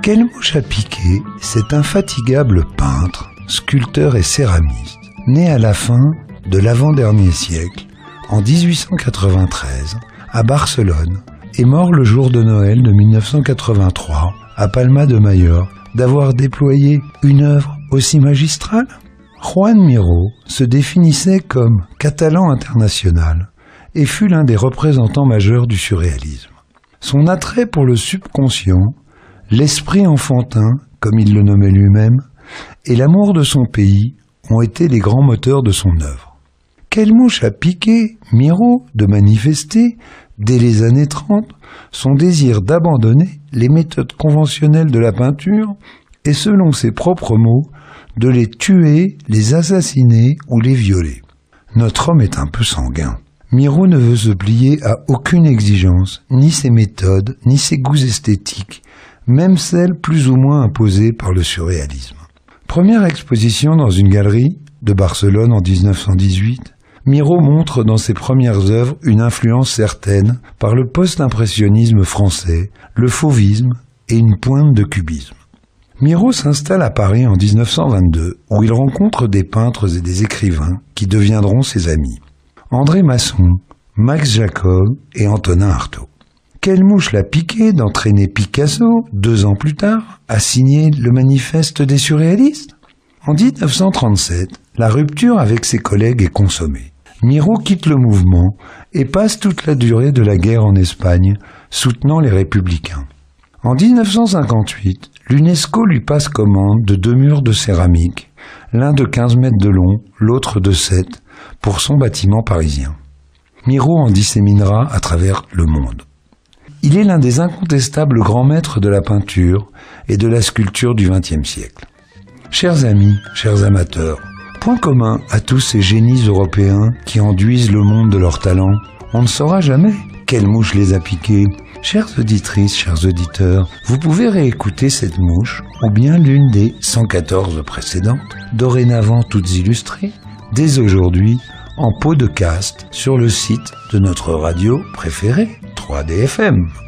Quelle mouche a piqué cet infatigable peintre, sculpteur et céramiste, né à la fin de l'avant-dernier siècle, en 1893, à Barcelone, et mort le jour de Noël de 1983, à Palma de Mallorca, d'avoir déployé une œuvre aussi magistrale? Juan Miró se définissait comme catalan international et fut l'un des représentants majeurs du surréalisme. Son attrait pour le subconscient, l'esprit enfantin, comme il le nommait lui-même, et l'amour de son pays ont été les grands moteurs de son œuvre. Quelle mouche a piqué Miró de manifester, dès les années 30, son désir d'abandonner les méthodes conventionnelles de la peinture et, selon ses propres mots, de les tuer, les assassiner ou les violer. Notre homme est un peu sanguin. Miró ne veut se plier à aucune exigence, ni ses méthodes, ni ses goûts esthétiques, même celles plus ou moins imposées par le surréalisme. Première exposition dans une galerie de Barcelone en 1918, Miró montre dans ses premières œuvres une influence certaine par le post-impressionnisme français, le fauvisme et une pointe de cubisme. Miró s'installe à Paris en 1922, où il rencontre des peintres et des écrivains qui deviendront ses amis. André Masson, Max Jacob et Antonin Artaud. Quelle mouche l'a piqué d'entraîner Picasso, 2 ans plus tard, à signer le manifeste des surréalistes? En 1937, la rupture avec ses collègues est consommée. Miró quitte le mouvement et passe toute la durée de la guerre en Espagne, soutenant les républicains. En 1958, l'UNESCO lui passe commande de 2 murs de céramique, l'un de 15 mètres de long, l'autre de 7, pour son bâtiment parisien. Miró en disséminera à travers le monde. Il est l'un des incontestables grands maîtres de la peinture et de la sculpture du XXe siècle. Chers amis, chers amateurs, point commun à tous ces génies européens qui enduisent le monde de leur talent, on ne saura jamais quelle mouche les a piqués. Chères auditrices, chers auditeurs, vous pouvez réécouter cette mouche, ou bien l'une des 114 précédentes, dorénavant toutes illustrées, dès aujourd'hui, en podcast sur le site de notre radio préférée, 3DFM.